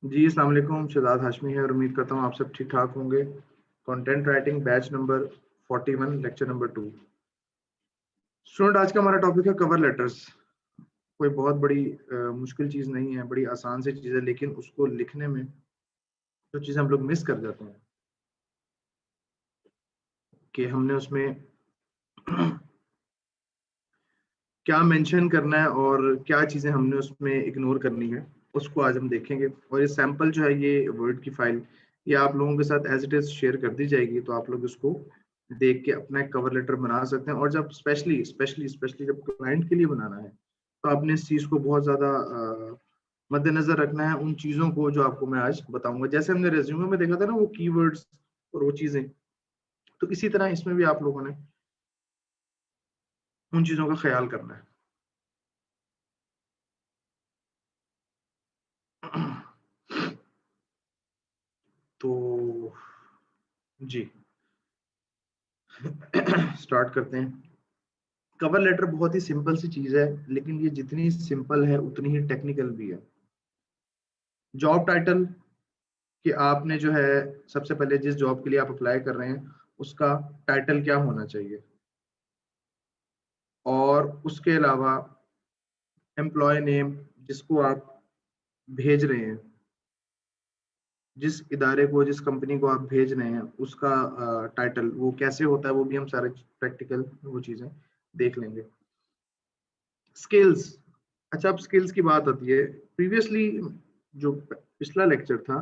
जी, अस्सलाम वालेकुम। शहजाद हाशमी है और उम्मीद करता हूँ आप सब ठीक ठाक होंगे। Content writing batch number 41 lecture number 2। Student, आज का हमारा टॉपिक है कवर लेटर्स। कोई बहुत बड़ी मुश्किल चीज़ नहीं है, बड़ी आसान सी चीज़ है, लेकिन उसको लिखने में जो चीज़ हम लोग मिस कर जाते हैं कि हमने उसमें क्या मेंशन करना है और क्या चीज़ें हमने उसमें इग्नोर करनी है, उसको आज हम देखेंगे। और ये सैंपल जो है, ये वर्ड की फाइल, ये आप लोगों के साथ एज इट इज़ शेयर कर दी जाएगी, तो आप लोग इसको देख के अपना एक कवर लेटर बना सकते हैं। और जब स्पेशली स्पेशली स्पेशली जब क्लाइंट के लिए बनाना है, तो आपने इस चीज़ को बहुत ज़्यादा मद्देनजर रखना है, उन चीज़ों को जो आपको मैं आज बताऊंगा। जैसे हमने रेज्यूमे में देखा था ना, वो कीवर्ड्स और वो चीज़ें, तो इसी तरह इसमें भी आप लोगों ने उन चीज़ों का ख्याल करना है। तो जी, स्टार्ट करते हैं। कवर लेटर बहुत ही सिंपल सी चीज है, लेकिन ये जितनी सिंपल है उतनी ही टेक्निकल भी है। जॉब टाइटल, कि आपने जो है सबसे पहले जिस जॉब के लिए आप अप्लाई कर रहे हैं उसका टाइटल क्या होना चाहिए, और उसके अलावा एम्प्लॉय नेम, जिसको आप भेज रहे हैं, जिस इदारे को, जिस कंपनी को आप भेज रहे हैं, उसका टाइटल वो कैसे होता है, वो भी हम सारे प्रैक्टिकल वो चीजें देख लेंगे। स्किल्स, अच्छा, अब स्किल्स की बात आती है। प्रीवियसली जो पिछला लेक्चर था,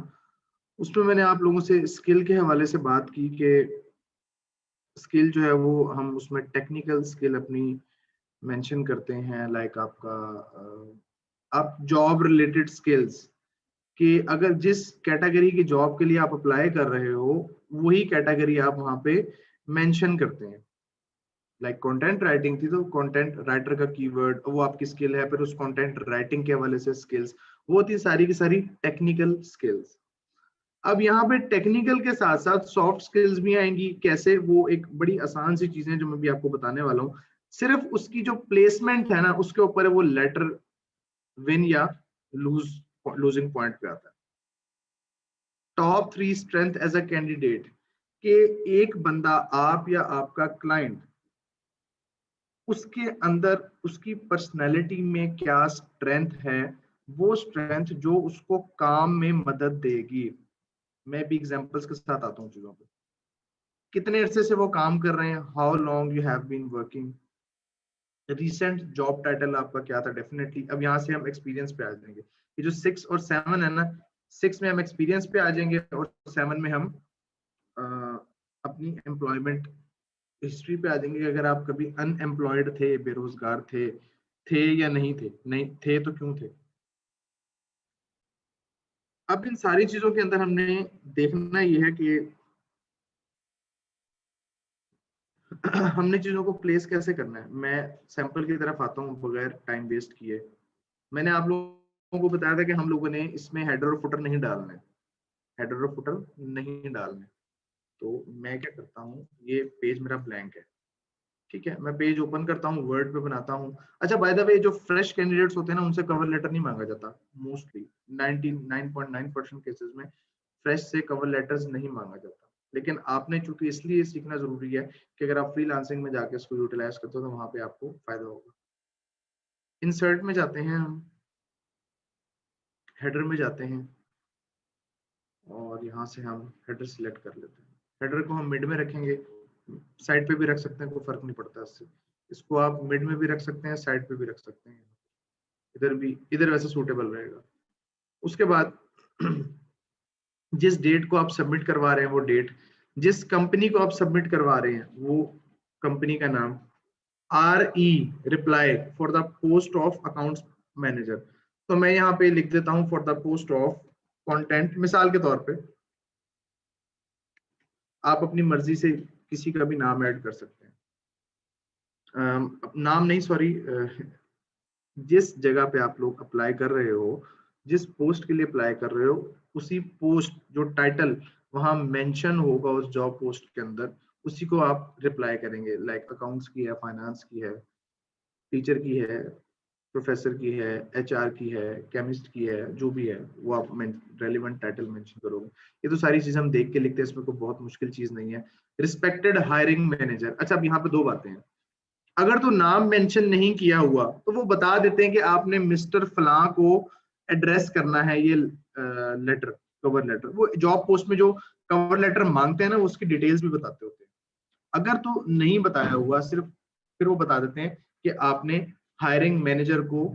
उसमें मैंने आप लोगों से स्किल के हवाले से बात की कि स्किल जो है वो हम उसमें टेक्निकल स्किल अपनी मेंशन करते हैं, लाइक आपका आप जॉब रिलेटेड स्किल्स, कि अगर जिस कैटेगरी की जॉब के लिए आप अप्लाई कर रहे हो, वही कैटेगरी आप वहां पे मेंशन करते हैं। लाइक कंटेंट राइटिंग थी, तो कंटेंट राइटर का कीवर्ड वो आपकी स्किल है, फिर उस कंटेंट राइटिंग के हवाले से स्किल्स, वो थी सारी की सारी टेक्निकल स्किल्स। अब यहाँ पे टेक्निकल के साथ साथ सॉफ्ट स्किल्स भी आएंगी। कैसे? वो एक बड़ी आसान सी चीजें जो मैं भी आपको बताने वाला हूँ, सिर्फ उसकी जो प्लेसमेंट है ना, उसके ऊपर है वो लेटर विन या लूजिंग पॉइंट पे आता है। Top 3 strength as a candidate, कि एक बंदा, आप या आपका क्लाइंट, उसके अंदर उसकी पर्सनैलिटी में क्या स्ट्रेंथ है, वो स्ट्रेंथ जो उसको काम में मदद देगी। मैं भी एग्जांपल्स के साथ आता हूँ चीजों पे। कितने अरसे से वो काम कर रहे हैं, how long you have been working, recent job title आपका क्या था। डेफिनेटली अब यहाँ से हम एक्सपीरियंस पे आ जाएंगे। ये जो 6 और 7 है ना, 6 में हम एक्सपीरियंस पे आ जाएंगे और 7 में हम अ, अपनी एम्प्लॉयमेंट हिस्ट्री पे आ जाएंगे कि अगर आप कभी अनएम्प्लॉयड थे, बेरोजगार थे या नहीं थे, नहीं थे तो क्यों थे। अब इन सारी चीजों के अंदर हमने देखना ये है कि हमने चीजों को प्लेस कैसे करना है। मैं सैंपल की तरफ आता हूँ बगैर टाइम वेस्ट किए। मैंने आप लोगों को बताया था कि हम लोगों ने इसमें हेडर और फुटर नहीं डालना है, हेडर और फुटर नहीं डालना है। तो मैं क्या करता हूँ, ये पेज मेरा ब्लैंक है, ठीक है, मैं पेज ओपन करता हूँ, वर्ड पे बनाता हूँ। अच्छा, बाय द वे, जो फ्रेश कैंडिडेट्स होते हैं ना, उनसे कवर लेटर नहीं मांगा जाता। मोस्टली 99.9% केसेस में फ्रेश से कवर लेटर्स नहीं मांगा जाता। लेकिन आपने चूंकि इसलिए सीखना जरूरी है कि अगर आप फ्रीलांसिंग में जाके इसको यूटिलाइज करते हो, तो वहां पे आपको फायदा होगा। इंसर्ट में जाते हैं हम, हेडर में जाते हैं, और यहाँ से हम हेडर सिलेक्ट कर लेते हैं। हेडर को हम मिड में रखेंगे, साइड पे भी रख सकते हैं, कोई फर्क नहीं पड़ता इससे। इसको आप मिड में भी रख सकते हैं, साइड पे भी रख सकते हैं, इधर भी, इधर वैसे सूटेबल रहेगा। उसके बाद जिस डेट को आप सबमिट करवा रहे हैं वो डेट, जिस कंपनी को आप सबमिट करवा रहे हैं वो कंपनी का नाम, R E reply for the post of accounts manager. तो मैं यहाँ पे लिख देता हूँ for the post of content, मिसाल के तौर पे। आप अपनी मर्जी से किसी का भी नाम ऐड कर सकते हैं। नाम नहीं, सॉरी, जिस जगह पे आप लोग अप्लाई कर रहे हो, जिस पोस्ट के लिए अप्लाई कर रहे हो, उसी पोस्ट जो टाइटल वहां मेंशन होगा उस जॉब पोस्ट के अंदर, उसी को आप रिप्लाई करेंगे। लाइक अकाउंट्स की है, फाइनेंस की है, टीचर की है, प्रोफेसर की है, एचआर की है, केमिस्ट की है, जो भी है वो आप रेलिवेंट टाइटल मेंशन करोगे। ये तो सारी चीजें हम देख के लिखते हैं, इसमें कोई बहुत मुश्किल चीज नहीं है। रिस्पेक्टेड हायरिंग मैनेजर, अच्छा अब यहाँ पे दो बातें हैं। अगर तो नाम मेंशन नहीं किया हुआ तो वो बता देते हैं कि आपने मिस्टर फलां को एड्रेस करना है ये लेटर, कवर लेटर। वो जॉब पोस्ट में जो कवर लेटर मांगते हैं ना, उसकी डिटेल्स भी बताते होते हैं। अगर तो नहीं बताया हुआ सिर्फ, फिर वो बता देते हैं कि आपने हायरिंग मैनेजर को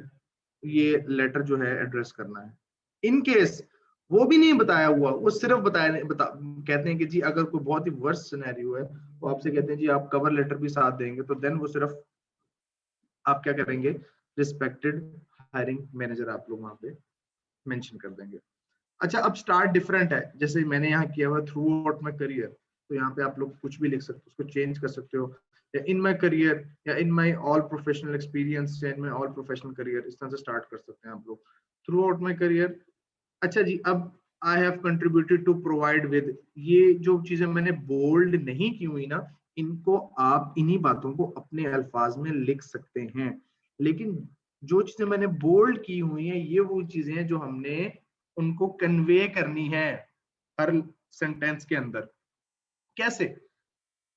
ये लेटर जो है एड्रेस करना है। इन केस वो भी नहीं बताया हुआ, वो सिर्फ कहते हैं कि जी अगर कोई बहुत ही वर्स्ट सिनेरियो है, वो आपसे कहते हैं जी आप कवर लेटर भी साथ देंगे, तो देन वो सिर्फ आप क्या करेंगे, रिस्पेक्टेड हायरिंग मैनेजर आप लोग वहां पे मेंशन कर देंगे। अच्छा अब स्टार्ट डिफरेंट है, जैसे मैंने यहाँ किया हुआ थ्रू आउट माई करियर, तो यहाँ पे आप लोग कुछ भी लिख सकते हो, उसको चेंज कर सकते हो, या इन माई करियर, या इन माई ऑल प्रोफेशनल एक्सपीरियंस, या इन माई ऑल प्रोफेशनल करियर, इस तरह से स्टार्ट कर सकते हैं आप लोग, थ्रू आउट माई करियर। अच्छा जी, अब I have contributed to provide with, ये जो चीजें मैंने बोल्ड नहीं की हुई ना, इनको आप इन्हीं बातों को अपने अल्फाज में लिख सकते हैं। लेकिन जो चीजें मैंने बोल्ड की हुई हैं, ये वो चीजें हैं जो हमने उनको कन्वे करनी है हर सेंटेंस के अंदर। कैसे?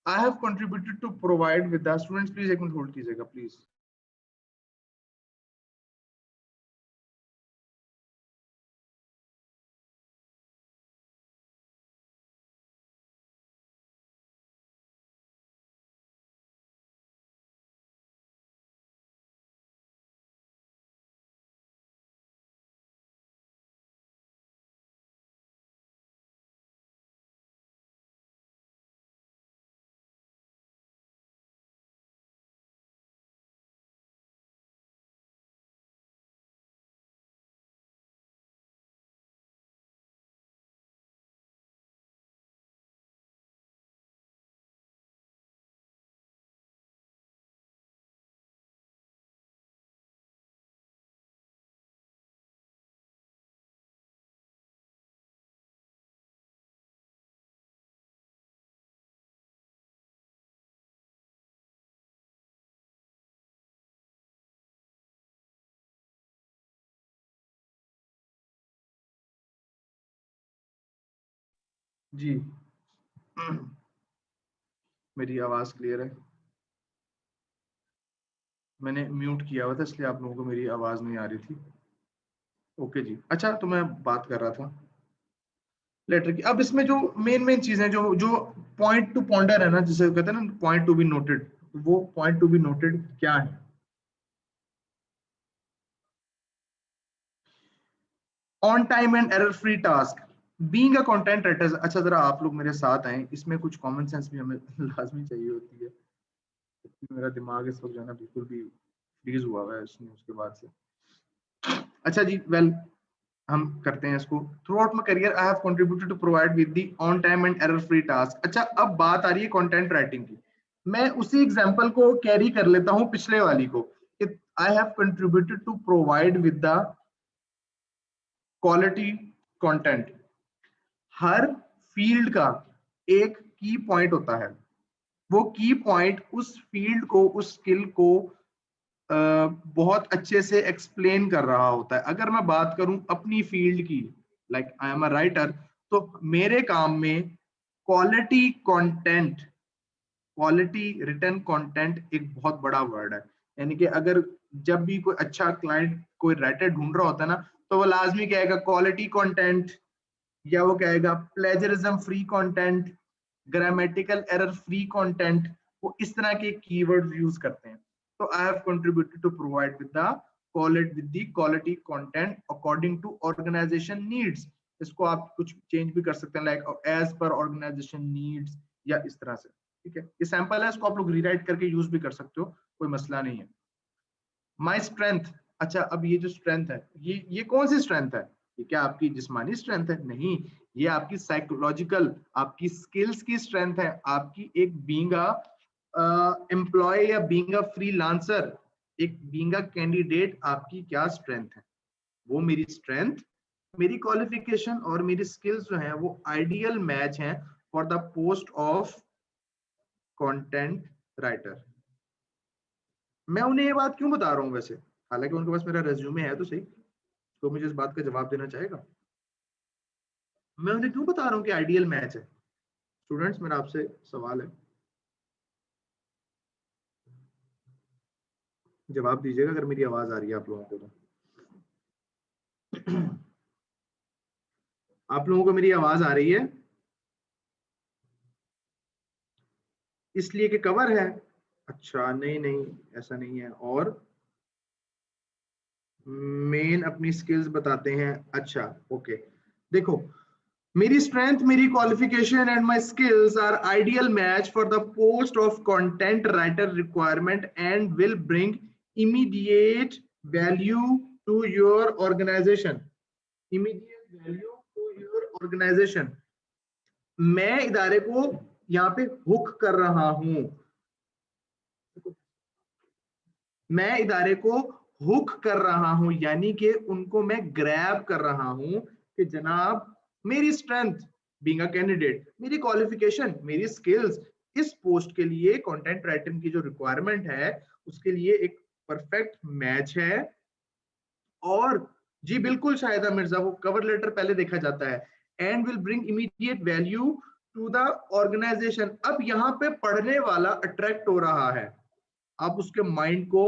I have contributed to provide with the students, please एक मिनट होल्ड कीजिएगा प्लीज। जी मेरी आवाज क्लियर है? मैंने म्यूट किया हुआ था, इसलिए आप लोगों को मेरी आवाज नहीं आ रही थी। ओके जी, अच्छा तो मैं बात कर रहा था लेटर की। अब इसमें जो मेन मेन चीजें, जो जो पॉइंट टू पॉन्डर है ना, जिसे कहते हैं ना पॉइंट टू बी नोटेड, वो पॉइंट टू बी नोटेड क्या है? On time and error free task, being a content writer. अच्छा जरा आप लोग मेरे साथ आए, इसमें कुछ कॉमन सेंस भी हमें लाजमी चाहिए होती है। मेरा दिमाग इस वक्त जो है ना बिल्कुल भी फ्रीज हुआ हुआ है इसमें उसके बाद से। अच्छा जी, वेल हम करते हैं इसको। Throughout my career I have contributed to provide with the on time and error free task. अच्छा अब बात आ रही है कंटेंट राइटिंग की। मैं उसी एग्जांपल को कैरी कर लेता हूं पिछले वाली को। I have contributed to provide with the quality content. हर फील्ड का एक की पॉइंट होता है, वो की पॉइंट उस फील्ड को, उस स्किल को बहुत अच्छे से एक्सप्लेन कर रहा होता है। अगर मैं बात करूं अपनी फील्ड की, like I am a writer, तो मेरे काम में quality content, quality written content एक बहुत बड़ा वर्ड है। यानी कि अगर जब भी कोई अच्छा क्लाइंट कोई राइटर ढूंढ रहा होता है ना, तो वो लाजमी कहेगा क्वालिटी कंटेंट, या वो कहेगा plagiarism free content, grammatical error free content. वो इस तरह के कीवर्ड्स यूज करते हैं। तो I have contributed to provide with the quality content according to organisation needs. इसको आप कुछ चेंज भी कर सकते हैं, like as per organisation needs, या इस तरह से। ठीक है, ये सैंपल है, इसको आप लोग रीराइट करके यूज भी कर सकते हो, कोई मसला नहीं है। माई स्ट्रेंथ, अच्छा अब ये जो स्ट्रेंथ है, ये कौन सी स्ट्रेंथ है? ये क्या आपकी जिस्मानी स्ट्रेंथ है? नहीं, ये आपकी साइकोलॉजिकल, आपकी स्किल्स की स्ट्रेंथ है। आपकी एक बीइंग अ एम्प्लॉय या बीइंग अ फ्रीलांसर, एक बीइंग अ कैंडिडेट, आपकी क्या स्ट्रेंथ है? वो मेरी स्ट्रेंथ, मेरी क्वालिफिकेशन और मेरी स्किल्स जो है वो आइडियल मैच है for the post of content writer. मैं उन्हें ये बात क्यों बता रहा हूँ वैसे? हालांकि उनके पास मेरा रेज्यूमे है तो सही, तो मुझे इस बात का जवाब देना चाहेगा। मैं उन्हें क्यों बता रहा हूँ कि आइडियल मैच है? स्टूडेंट्स, मेरा आपसे सवाल है, जवाब दीजिएगा अगर मेरी आवाज आ रही है आप लोगों को तो। आप लोगों को मेरी आवाज आ रही है? इसलिए कि कवर है? अच्छा, नहीं नहीं, ऐसा नहीं है। और मेन अपनी स्किल्स बताते हैं। अच्छा, ओके, देखो, मेरी स्ट्रेंथ, मेरी qualification and my skills are ideal match for the post of content writer requirement and will bring immediate value to your organisation. Immediate value to your organisation. मैं इदारे को यहाँ पे हुक कर रहा हूं, मैं इदारे को हुक कर रहा हूं, यानी कि उनको मैं ग्रैब कर रहा हूं कि जनाब, मेरी स्ट्रेंथ बीइंग अ कैंडिडेट, मेरी क्वालिफिकेशन, मेरी स्किल्स इस पोस्ट के लिए, कंटेंट राइटिंग की जो रिक्वायरमेंट है उसके लिए एक परफेक्ट मैच है। और जी बिल्कुल शाहिदा मिर्जा, वो कवर लेटर पहले देखा जाता है। And will bring immediate value to the organisation. अब यहाँ पे पढ़ने वाला अट्रैक्ट हो रहा है, आप उसके माइंड को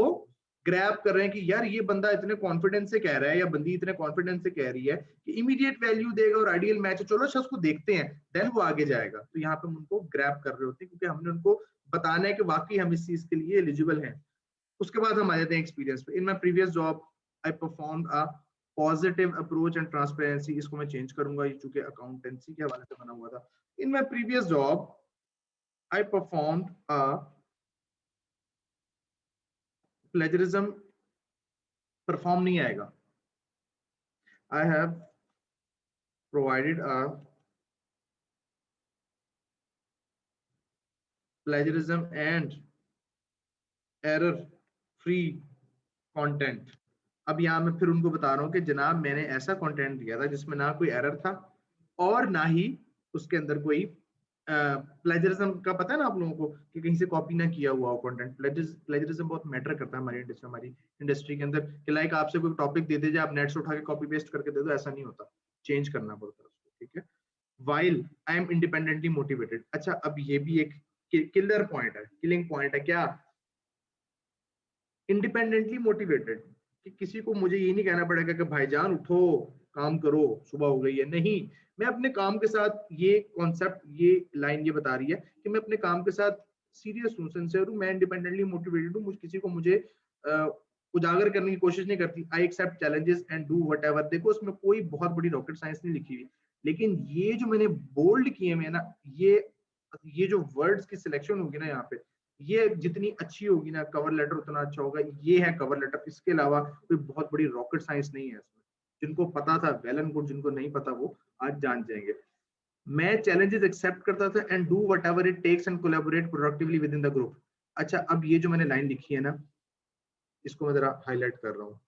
ग्रैब कर रहे हैं कि यार ये बंदा इतने कॉन्फिडेंस से कह रहा है या बंदी इतने कॉन्फिडेंस से कह रही है कि इमीडिएट वैल्यू देगा और आइडियल मैच है, चलो अच्छा उसको देखते हैं, देन वो आगे जाएगा। तो यहाँ पे हम उनको ग्रैब कर रहे होते हैं क्योंकि हमने उनको बताना है कि वाकई हम इस चीज के लिए एलिजिबल हैं। उसके बाद हम आ जाते हैं एक्सपीरियंस पे। In my previous job I perform a positive approach and transparency. इसको मैं चेंज करूंगा, ये चूंकि अकाउंटेंसी के हवाले से बना हुआ था। In my previous job I perform a plagiarism, perform नहीं आएगा। I have provided a plagiarism and error free content। अब यहाँ मैं फिर उनको बता रहा हूँ कि जनाब मैंने ऐसा कंटेंट दिया था जिसमें ना कोई एरर था और ना ही उसके अंदर कोई प्लेजरिज्म का, पता है ना आप लोगों को कि कहीं से कॉपी ना किया हुआ हो कंटेंट। प्लेजरिज्म बहुत मैटर करता है हमारी इंडस्ट्री के अंदर कि लाइक आपसे कोई टॉपिक दे दीजिए, आप नेट से उठा के कॉपी पेस्ट करके दे दो, ऐसा नहीं होता, चेंज करना पड़ता है उसको, ठीक है। While I am independently motivated. अच्छा, अब ये भी एक किलर पॉइंट है, किलिंग पॉइंट है क्या? इंडिपेंडेंटली मोटिवेटेड, कि किसी को मुझे ये नहीं कहना पड़ेगा कि भाईजान उठो काम करो सुबह हो गई है, नहीं। मैं अपने काम के साथ, ये कॉन्सेप्ट, ये लाइन ये बता रही है कि मैं अपने काम के साथ सीरियस हूँ, सिंसियर हूँ, मैं इंडिपेंडेंटली मोटिवेटेड हूँ, किसी को मुझे उजागर करने की कोशिश नहीं करती। I accept challenges and do whatever. देखो उसमें कोई बहुत बड़ी रॉकेट साइंस नहीं लिखी हुई, लेकिन ये जो मैंने बोल्ड किए में ना, ये जो वर्ड्स की सिलेक्शन होगी ना यहाँ पे, ये जितनी अच्छी होगी ना, कवर लेटर उतना अच्छा होगा। ये है कवर लेटर, इसके अलावा कोई बहुत बड़ी रॉकेट साइंस नहीं है इसमें। जिनको पता था वेल एंड गुड, जिनको नहीं पता वो आज जान जाएंगे। मैं चैलेंजेस एक्सेप्ट करता था and do whatever it takes and collaborate productively with in the group. अच्छा, अब ये जो मैंने लाइन लिखी है ना, इसको मैं जरा हाईलाइट कर रहा हूँ।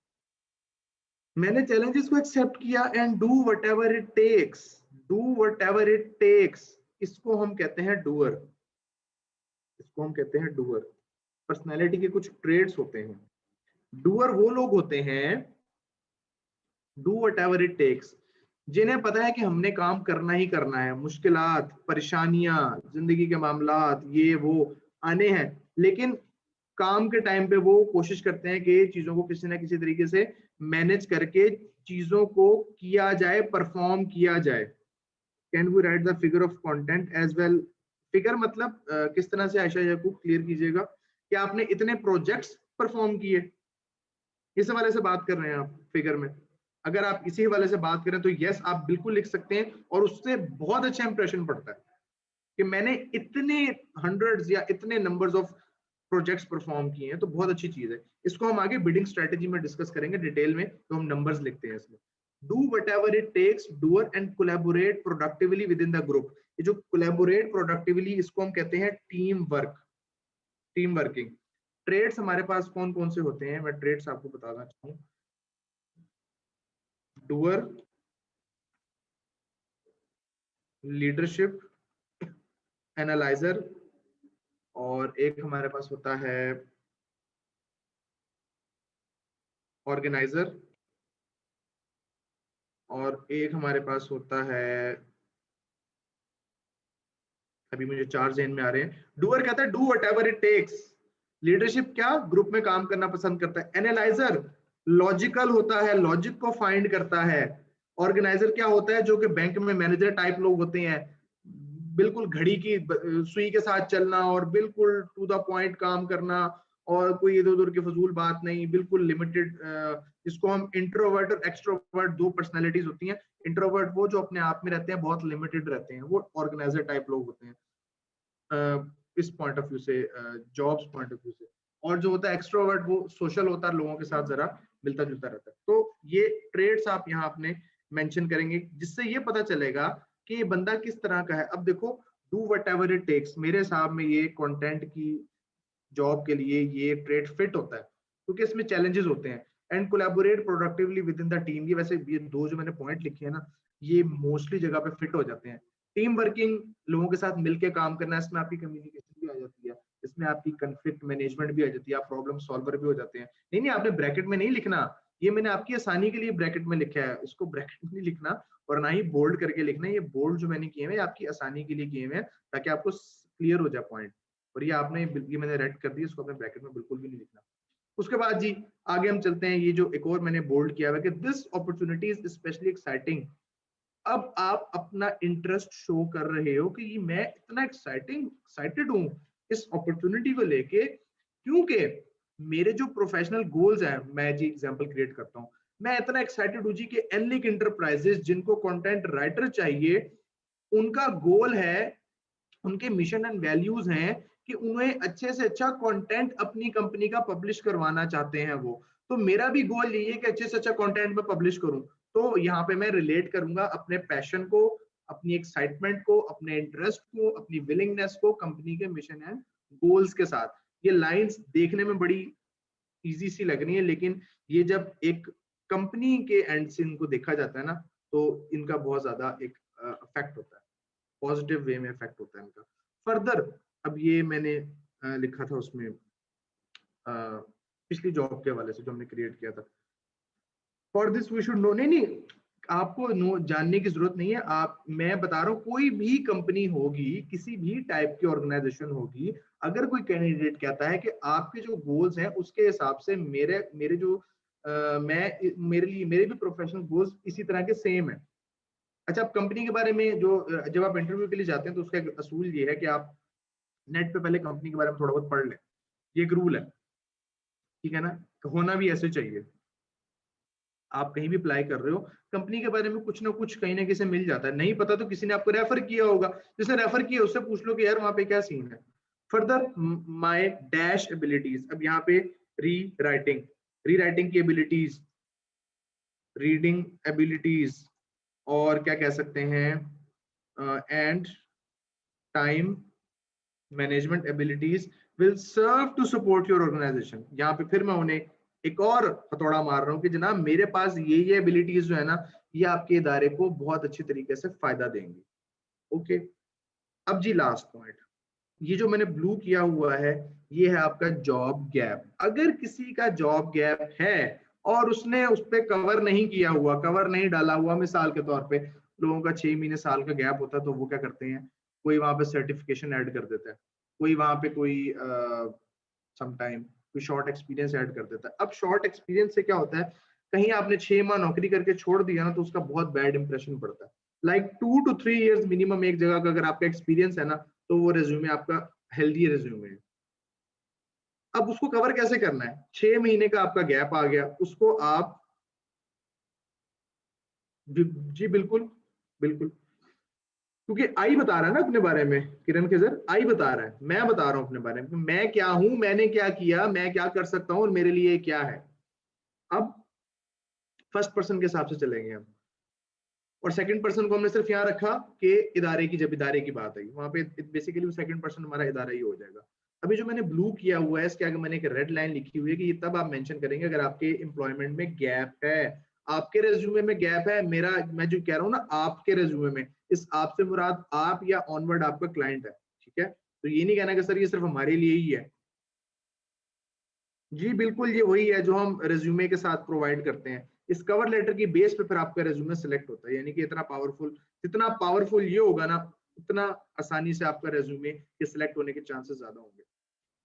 मैंने चैलेंजेस को एक्सेप्ट किया and do whatever it takes, do whatever it takes, इसको हम कहते हैं डूअर, इसको हम कहते हैं डूअर। पर्सनैलिटी के कुछ ट्रेड्स होते हैं। डूअर वो लोग होते हैं, do whatever it takes, जिन्हें पता है कि हमने काम करना ही करना है, मुश्किलात, परेशानियां, जिंदगी के मामलात, ये वो आने हैं, लेकिन काम के टाइम पे वो कोशिश करते हैं कि चीजों को किसी ना किसी तरीके से मैनेज करके चीजों को किया जाए, परफॉर्म किया जाए। Can we write the figure of content as well? Figure मतलब किस तरह से, आयशा याकूब क्लियर कीजिएगा कि आपने इतने प्रोजेक्ट्स परफॉर्म किए, इस हवाले से बात कर रहे हैं आप फिगर में? अगर आप इसी हवाले से बात करें तो यस, आप बिल्कुल लिख सकते हैं और उससे बहुत अच्छा इंप्रेशन पड़ता है कि मैंने इतने हंड्रेड्स या इतने नंबर्स ऑफ प्रोजेक्ट्स परफॉर्म किए हैं, तो बहुत अच्छी चीज है। इसको हम आगे बिडिंग स्ट्रेटेजी में डिस्कस करेंगे डिटेल में, तो हम नंबर्स लिखते हैं इसमें। Do whatever it takes, doer and collaborate productively with in the group. ये जो कोलैबोरेट प्रोडक्टिवली, इसको हम कहते हैं team work, team working. Traits हमारे पास कौन कौन से होते हैं, मैं ट्रेड्स आपको बताना चाहूँ। डूअर, लीडरशिप, एनालाइजर, और एक हमारे पास होता है ऑर्गेनाइजर, और एक हमारे पास होता है, अभी मुझे 4 ज़हन में आ रहे हैं। डूअर कहता है do whatever it takes. Leadership क्या, ग्रुप में काम करना पसंद करता है। एनालाइजर लॉजिकल होता है, लॉजिक को फाइंड करता है। ऑर्गेनाइजर क्या होता है, जो कि बैंक में मैनेजर टाइप लोग होते हैं, बिल्कुल घड़ी की सुई के साथ चलना और बिल्कुल टू द पॉइंट काम करना, और कोई इधर उधर की फजूल बात नहीं, बिल्कुल लिमिटेड। इसको हम इंट्रोवर्ट और एक्सट्रोवर्ट, दो पर्सनैलिटीज होती हैं। इंट्रोवर्ट वो जो अपने आप में रहते हैं, बहुत लिमिटेड रहते हैं, वो ऑर्गेनाइजर टाइप लोग होते हैं इस पॉइंट ऑफ व्यू से, जॉब्स पॉइंट ऑफ व्यू से। और जो होता है एक्सट्रोवर्ट, वो सोशल होता है, लोगों के साथ जरा मिलता जुलता रहता है। तो ये ट्रेड्स आप यहाँ अपने मेंशन करेंगे, जिससे ये पता चलेगा कि ये बंदा किस तरह का है। अब देखो, डू व्हाटएवर इट टेक्स, मेरे हिसाब में ये कंटेंट की जॉब के लिए ये ट्रेड फिट होता है, क्योंकि इसमें चैलेंजेस होते हैं। And collaborate productively with in the team, ये वैसे ये दो जो मैंने पॉइंट लिखे हैं ना, ये मोस्टली जगह पे फिट हो जाते हैं। टीम वर्किंग, लोगों के साथ मिलकर काम करना, इसमें आपकी कम्युनिकेशन भी आ जाती है, इसमें आपकी कन्फ्लिक्ट मैनेजमेंट भी आ जाती है, आप प्रॉब्लम सॉल्वर भी हो जाते हैं। नहीं नहीं, आपने ब्रैकेट में नहीं लिखना, ये मैंने आपकी आसानी के लिए ब्रैकेट में लिखा है, इसको ब्रैकेट में नहीं लिखना, और ना ही बोल्ड करके लिखना। ये बोल्ड जो मैंने किए हुए आपकी आसानी के लिए किए हुए हैं, ताकि आपको क्लियर हो जाए पॉइंट। और ये आपने, ये मैंने रेड कर दिया, इसको अपने ब्रैकेट में बिल्कुल भी नहीं लिखना। उसके बाद जी आगे हम चलते हैं, ये जो एक और मैंने बोल्ड किया हुआ है कि this opportunity is specially exciting. अब आप अपना इंटरेस्ट शो कर रहे हो कि मैं इतना एक्साइटेड हूँ इस अपॉर्चुनिटी को लेके, क्योंकि मेरे जो प्रोफेशनल गोल्स हैं, मैं जी एग्जांपल क्रिएट करता हूँ, मैं इतना एक्साइटेड हूँ जी कि एनलिक इंटरप्राइजेस, जिनको कंटेंट राइटर चाहिए, उनका गोल है, उनके मिशन एंड वैल्यूज हैं कि उन्हें अच्छे से अच्छा कंटेंट अपनी कंपनी का पब्लिश करवाना चाहते हैं वो। तो मेरा भी गोल यही है कि अच्छे से अच्छा कंटेंट मैं पब्लिश करूं। तो यहाँ पे मैं रिलेट करूंगा अपने पैशन को, अपनी एक्साइटमेंट को, अपने इंटरेस्ट को, अपनी विलिंगनेस को कंपनी के मिशन एंड गोल्स के साथ। ये लाइंस देखने में बड़ी इजी सी लग रही है, लेकिन ये जब एक कंपनी के एंड से इनको देखा जाता है ना, तो इनका बहुत ज्यादा एक इफेक्ट होता है, पॉजिटिव वे में इफेक्ट होता है इनका। फर्दर, अब ये मैंने लिखा था उसमें पिछली जॉब के हवाले से जो हमने क्रिएट किया था। For this we should know, नहीं नहीं, आपको नो जानने की जरूरत नहीं है। आप, मैं बता रहा हूँ, कोई भी कंपनी होगी, किसी भी टाइप की ऑर्गेनाइजेशन होगी, अगर कोई कैंडिडेट कहता है कि आपके जो गोल्स हैं उसके हिसाब से मेरे मेरे जो मैं, मेरे लिए मेरे भी प्रोफेशनल गोल्स इसी तरह के सेम है। अच्छा, आप कंपनी के बारे में जो जब आप इंटरव्यू के लिए जाते हैं, तो उसका एक असूल ये है कि आप नेट पे पहले कंपनी के बारे में थोड़ा बहुत पढ़ लें। ये एक रूल है, ठीक है ना, होना भी ऐसे चाहिए। आप कहीं भी अप्लाई कर रहे हो, कंपनी के बारे में कुछ ना कुछ कहीं ना कहीं से मिल जाता है। नहीं पता तो किसी ने आपको रेफर किया होगा, जिसने रेफर किया उससे पूछ लो कि यार वहां पे क्या सीन है। फर्दर, माय डैश एबिलिटीज, अब यहाँ पे री राइटिंग, री राइटिंग की एबिलिटीज, रीडिंग एबिलिटीज, और क्या कह सकते हैं, and time management abilities will serve to support your organisation. यहाँ पे फिर मैं उन्हें एक और हथौड़ा मार रहा हूँ कि जनाब मेरे पास ये एबिलिटीज जो है ना, ये आपके इदारे को बहुत अच्छी तरीके से फायदा देंगी। ओके, अब जी लास्ट पॉइंट, ये जो मैंने ब्लू किया हुआ है, ये है आपका जॉब गैप। अगर किसी का जॉब गैप है और उसने उस पर कवर नहीं किया हुआ, कवर नहीं डाला हुआ, मिसाल के तौर पे लोगों का 6 महीने साल का गैप होता है, तो वो क्या करते हैं, कोई वहां पे सर्टिफिकेशन ऐड कर देता है, कोई वहां पे कोई समटाइम कोई शॉर्ट एक्सपीरियंस ऐड कर देता है। अब शॉर्ट एक्सपीरियंस से क्या होता है, कहीं आपने 6 माह नौकरी करके छोड़ दिया ना, तो उसका बहुत बैड इंप्रेशन पड़ता है। लाइक 2 to 3 years मिनिमम एक जगह का अगर आपका एक्सपीरियंस है ना, तो वो रिज्यूमे आपका हेल्दी रिज्यूमे है। अब उसको कवर कैसे करना है, 6 महीने का आपका गैप आ गया, उसको आप, जी बिल्कुल बिल्कुल, क्योंकि आई बता रहा है ना अपने बारे में, किरण खिजर आई बता रहा है, मैं बता रहा हूं अपने बारे में, मैं क्या हूं, मैंने क्या किया, मैं क्या कर सकता हूं और मेरे लिए क्या है। अब फर्स्ट पर्सन के हिसाब से चलेंगे हम, और सेकंड पर्सन को हमने सिर्फ यहाँ रखा कि इदारे की, जब इदारे की बात आई वहां पे बेसिकली सेकंड पर्सन हमारा इदारा ही हो जाएगा। अभी जो मैंने ब्लू किया हुआ है, इसके आगे मैंने एक रेड लाइन लिखी हुई है कि ये तब आप मेंशन करेंगे अगर आपके एम्प्लॉयमेंट में गैप है, आपके रेज्यूमे में गैप है। मेरा, मैं जो कह रहा हूँ ना, आपके रेज्यूमे में, इस आपसे मुराद आप या ऑनवर्ड आपका क्लाइंट है, ठीक है। तो ये नहीं कहना कि सर ये सिर्फ हमारे लिए ही है। जी बिल्कुल, ये वही है जो हम रेज्यूमे के साथ प्रोवाइड करते हैं। इस कवर लेटर की बेस पे फिर आपका रेज्यूमे सेलेक्ट होता है, यानी कि इतना पावरफुल, जितना पावरफुल ये होगा ना, उतना आसानी से आपका रेज्यूमे के सिलेक्ट होने के चांसेस ज्यादा होंगे।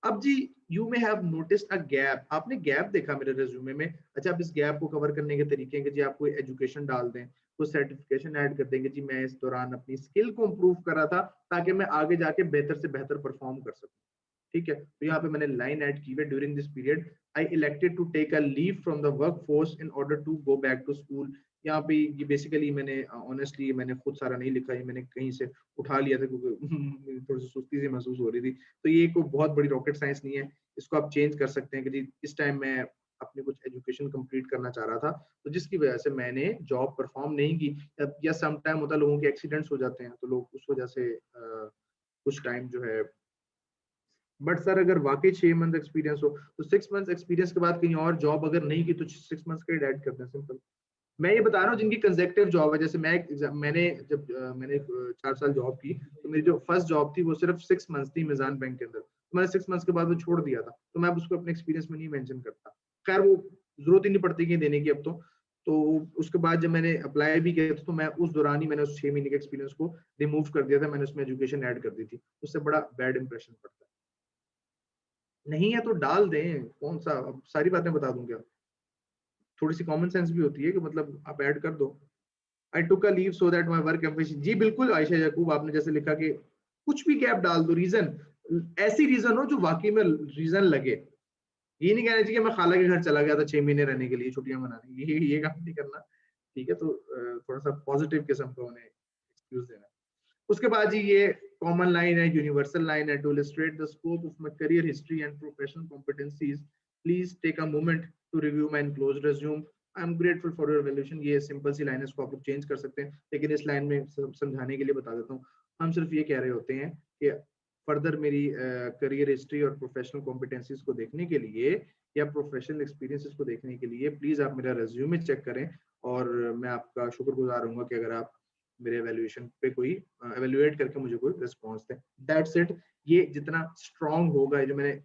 अब जी, you may have noticed a gap, आपने गैप देखा मेरे रिज्यूमे में। अच्छा, आप इस गैप को कवर करने के तरीके हैं कि जी आप कोई एजुकेशन डाल दें, कोई सर्टिफिकेशन ऐड कर देंगे, जी मैं इस दौरान अपनी स्किल को इम्प्रूव कर रहा था ताकि मैं आगे जाके बेहतर से बेहतर परफॉर्म कर सकूं। ठीक है, तो यहाँ पे मैंने लाइन ऐड की है, during this period I elected to take a leave from the work force in order to go back to school. यहाँ पे ये बेसिकली मैंने ऑनेस्टली मैंने खुद सारा नहीं लिखा, ये मैंने कहीं से उठा लिया था क्योंकि थोड़ी सी सुस्ती सी महसूस हो रही थी। तो ये कोई बहुत बड़ी रॉकेट साइंस नहीं है, इसको आप चेंज कर सकते हैं कि जी इस टाइम मैं अपनी कुछ एजुकेशन कंप्लीट करना चाह रहा था, तो जिसकी वजह से मैंने जॉब परफॉर्म नहीं की। या सम टाइम होता है लोगों के एक्सीडेंट्स हो जाते हैं, तो लोग उस वजह से कुछ टाइम जो है। बट सर अगर वाकई 6 मंथ एक्सपीरियंस हो तो 6 मंथ एक्सपीरियंस के बाद कहीं और जॉब अगर नहीं की तो 6 मंथ का ही ऐड करते हैं, सिंपल। मैं ये बता रहा हूँ जिनकी कंसेक्टिव जॉब है, जैसे मैंने जब मैंने 4 साल जॉब की, तो मेरी जो फर्स्ट जॉब थी वो सिर्फ 6 मंथ थी मिजान बैंक के अंदर, तो मैंने 6 मंथ के बाद वो छोड़ दिया था, तो मैं अब उसको अपने एक्सपीरियंस में नहीं मेंशन करता। खैर वो जरूरत ही नहीं पड़ती कि देने की अब तो उसके बाद जब मैंने अप्लाई भी किया था तो मैं उस दौरान ही मैंने उस 6 महीने के एक्सपीरियंस को रिमूव कर दिया था, मैंने उसमें एजुकेशन ऐड कर दी थी, उससे बड़ा बैड इंप्रेशन पड़ता है। नहीं है तो डाल दें, कौन सा, अब सारी बातें बता दूं क्या? थोड़ी सी कॉमन सेंस भी होती है कि मतलब आप ऐड कर दो। I took a leave so that my work efficiency. जी बिल्कुल आयशा याकूब, आपने जैसे लिखा कि कुछ भी गैप डाल दो, रीजन ऐसी रीजन हो जो वाकई में रीजन लगे। ये नहीं कहना चाहिए मैं खाला के घर चला गया था 6 महीने रहने के लिए छुट्टियां मनाने, ये काम नहीं करना। ठीक है, तो थोड़ा सा पॉजिटिव किस्म का उन्हें एक्सक्यूज देना। उसके बाद जी ये कॉमन लाइन है, यूनिवर्सल लाइन है, to illustrate the scope of my career history and professional competencies please take a moment to review my enclosed resume, I am grateful for your valuation. ये simple सी line है, इसको आप लोग change कर सकते हैं, लेकिन इस लाइन में समझाने के लिए बता देता हूँ। हम सिर्फ ये कह रहे होते हैं कि फर्दर मेरी करियर हिस्ट्री और प्रोफेशनल कॉम्पिटेंसीज को देखने के लिए या प्रोफेशनल एक्सपीरियंसेस को देखने के लिए प्लीज आप मेरा रेज्यूमे चेक करें, और मैं आपका शुक्रगुजार रहूंगा कि अगर आप मेरे एवेल्युएशन पे कोई एवेल्युएट करके मुझे कोई रिस्पॉन्स दें। That's it. ये जितना स्ट्रांग होगा, जो मैंने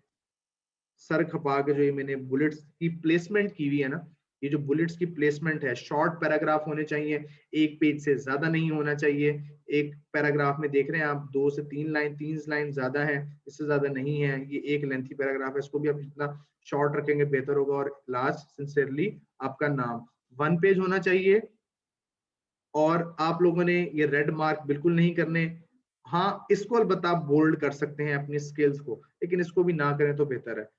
सर खपा के जो ये मैंने बुलेट्स की प्लेसमेंट की हुई है ना, ये जो बुलेट्स की प्लेसमेंट है, शॉर्ट पैराग्राफ होने चाहिए, 1 पेज से ज्यादा नहीं होना चाहिए। एक पैराग्राफ में देख रहे हैं आप 2 से 3 लाइन, 3 लाइन ज्यादा है, इससे ज्यादा नहीं है, ये एक लेंथी पैराग्राफ है, इसको भी आप जितना शॉर्ट रखेंगे बेहतर होगा। और लास्ट सिंसियरली आपका नाम 1 पेज होना चाहिए, और आप लोगों ने ये रेड मार्क बिल्कुल नहीं करने। हाँ, इसको अलबत्ता आप बोल्ड कर सकते हैं अपनी स्किल्स को, लेकिन इसको भी ना करें तो बेहतर है।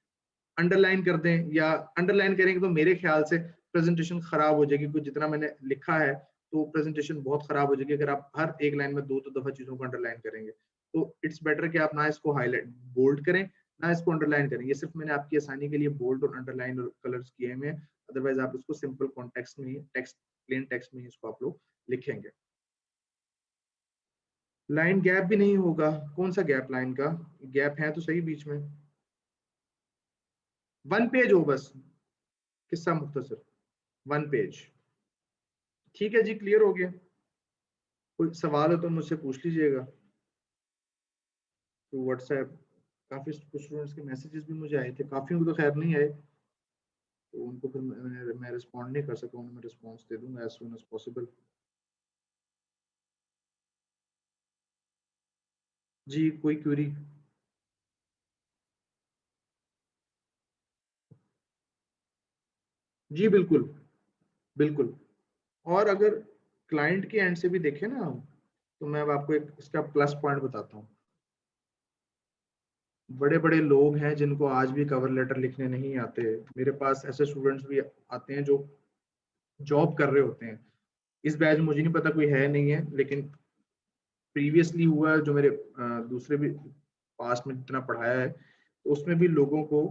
अंडरलाइन कर दें, या अंडरलाइन करेंगे तो मेरे ख्याल से प्रेजेंटेशन खराब हो जाएगी, कुछ जितना मैंने लिखा है तो प्रेजेंटेशन बहुत खराब हो जाएगी अगर आप हर एक लाइन में 2 दफा चीजों को अंडरलाइन करेंगे। तो इट्स बेटर कि आप ना इसको हाईलाइट बोल्ड करें, ना इसको अंडरलाइन करें। ये सिर्फ मैंने आपकी आसानी के लिए बोल्ड और अंडरलाइन और कलर्स किए हुए हैं, अदरवाइज आप इसको सिंपल कॉन्टेक्स्ट में ही, टेक्स्ट प्लेन टेक्स्ट में ही इसको आप लोग लिखेंगे। लाइन गैप भी नहीं होगा, कौन सा गैप, लाइन का गैप है तो सही बीच में। 1 पेज हो बस, किस्सा मुख्तसर, 1 पेज। ठीक है जी, क्लियर हो गया। कोई सवाल हो तो मुझसे पूछ लीजिएगा तो व्हाट्सएप। काफी कुछ स्टूडेंट्स के मैसेजेस भी मुझे आए थे, काफी को तो खैर नहीं आए, तो उनको फिर मैं रिस्पॉन्ड नहीं कर सका, उन्हें मैं रिस्पॉन्स दे दूंगा एज सून एज पॉसिबल। जी कोई क्वेरी? जी बिल्कुल, बिल्कुल। और अगर क्लाइंट के एंड से भी देखें ना हम, तो मैं अब आपको एक इसका प्लस पॉइंट बताता हूँ। बड़े बड़े लोग हैं जिनको आज भी कवर लेटर लिखने नहीं आते, मेरे पास ऐसे स्टूडेंट्स भी आते हैं जो जॉब कर रहे होते हैं। इस बैच में मुझे नहीं पता कोई है नहीं है, लेकिन प्रीवियसली हुआ है, जो मेरे दूसरे भी पास्ट में जितना पढ़ाया है, तो उसमें भी लोगों को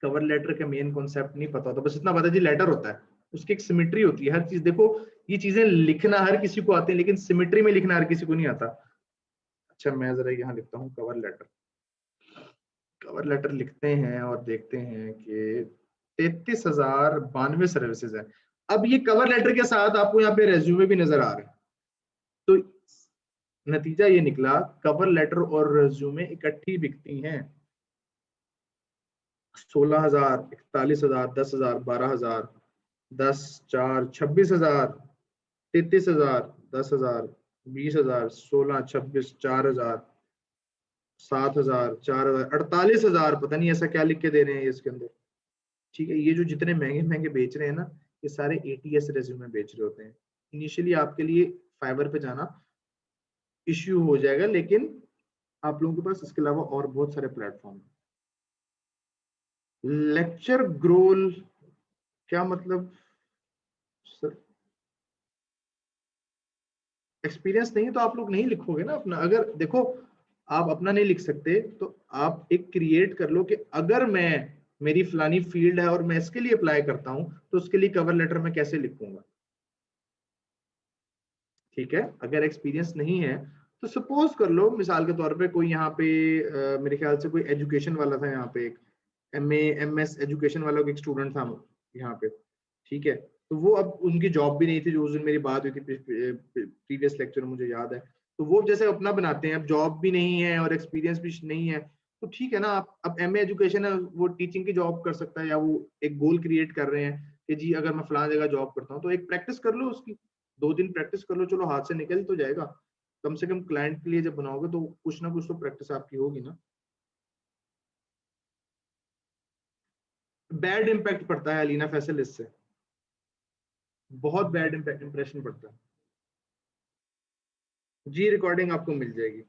कवर लेटर का मेन कॉन्सेप्ट नहीं पता होता। बस इतना पता है जी लेटर होता है, उसकी एक सिमेट्री होती है, हर चीज देखो। ये चीजें लिखना हर किसी को आती है, लेकिन सिमेट्री में लिखना हर किसी को नहीं आता। अच्छा मैं जरा यहाँ लिखता हूँ कवर लेटर। कवर लेटर लिखते हैं और देखते हैं कि 33,092 सर्विसेज है। अब ये कवर लेटर के साथ आपको यहाँ पे रेज्यूमे भी नजर आ रहे हैं, तो नतीजा ये निकला कवर लेटर और रेज्यूमे इकट्ठी बिकती हैं। 16,000, 41,000, 10,000, 12,000, 10, 4, 26,000, 33,000, 10,000, 20,000, 16, 26, 4,000, 7,000, 4,000, 48,000। पता नहीं ऐसा क्या लिख के दे रहे हैं इसके अंदर। ठीक है, ये जो जितने महंगे महंगे बेच रहे हैं ना, ये सारे ATS रेज्यूमे बेच रहे होते हैं। इनिशियली आपके लिए फाइवर पे जाना इश्यू हो जाएगा, लेकिन आप लोगों के पास इसके अलावा और बहुत सारे प्लेटफॉर्म हैं। लेक्चर ग्रोल क्या मतलब सर? एक्सपीरियंस नहीं तो आप लोग नहीं लिखोगे ना अपना। अगर देखो आप अपना नहीं लिख सकते तो आप एक क्रिएट कर लो कि अगर मैं मेरी फलानी फील्ड है और मैं इसके लिए अप्लाई करता हूं तो उसके लिए कवर लेटर में कैसे लिखूंगा। ठीक है, अगर एक्सपीरियंस नहीं है तो सपोज कर लो मिसाल के तौर पे कोई यहाँ पे मेरे ख्याल से कोई एजुकेशन वाला था यहाँ पे, एक MS एजुकेशन वाला एक स्टूडेंट था यहाँ पे। ठीक है, तो वो अब उनकी जॉब भी नहीं थी, जो उस दिन मेरी बात हुई थी प्रीवियस लेक्चर में, मुझे याद है। तो वो जैसे अपना बनाते हैं, अब जॉब भी नहीं है और एक्सपीरियंस भी नहीं है, तो ठीक है ना, आप अब MA एजुकेशन है, वो टीचिंग की जॉब कर सकता है, या वो एक गोल क्रिएट कर रहे हैं कि जी अगर मैं फलाना जगह जॉब करता हूँ तो एक प्रैक्टिस कर लो उसकी, 2 दिन प्रैक्टिस कर लो, चलो हाथ से निकल तो जाएगा। कम से कम क्लाइंट के लिए जब बनाओगे तो कुछ ना कुछ तो प्रैक्टिस आपकी होगी ना। बैड इम्पैक्ट पड़ता है अलीना फैसल इससे, बहुत बैड इंप्रेशन पड़ता है। जी रिकॉर्डिंग आपको मिल जाएगी।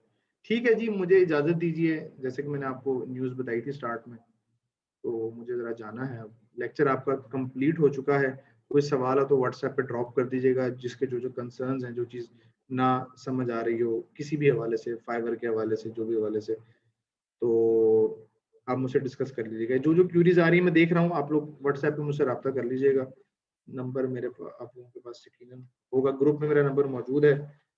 ठीक है जी, मुझे इजाजत दीजिए, जैसे कि मैंने आपको न्यूज़ बताई थी स्टार्ट में, तो मुझे जरा जाना है। अब लेक्चर आपका कंप्लीट हो चुका है। कोई सवाल हो तो व्हाट्सएप पे ड्रॉप कर दीजिएगा, जिसके जो जो कंसर्न्स हैं, जो चीज़ ना समझ आ रही हो किसी भी हवाले से, फाइवर के हवाले से, जो भी हवाले से, तो आप मुझसे डिस्कस कर लीजिएगा। जो जो क्यूरीज आ रही है मैं देख रहा हूँ, आप लोग व्हाट्सएप पे मुझसे रब्ता कर लीजिएगा। नंबर मेरे आप लोगों के पास यकीनन होगा, ग्रुप में मेरा नंबर मौजूद है,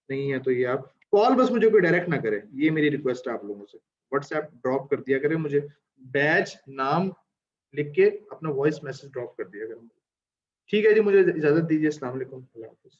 नहीं है तो ये आप कॉल बस मुझे कोई डायरेक्ट ना करे, ये मेरी रिक्वेस्ट है आप लोगों से। व्हाट्सएप ड्रॉप कर दिया करें मुझे, बैच नाम लिख के अपना वॉइस मैसेज ड्रॉप कर दिया करें। ठीक है जी, मुझे इजाजत दीजिए। अस्सलाम वालेकुम, अल्लाह हाफिज़।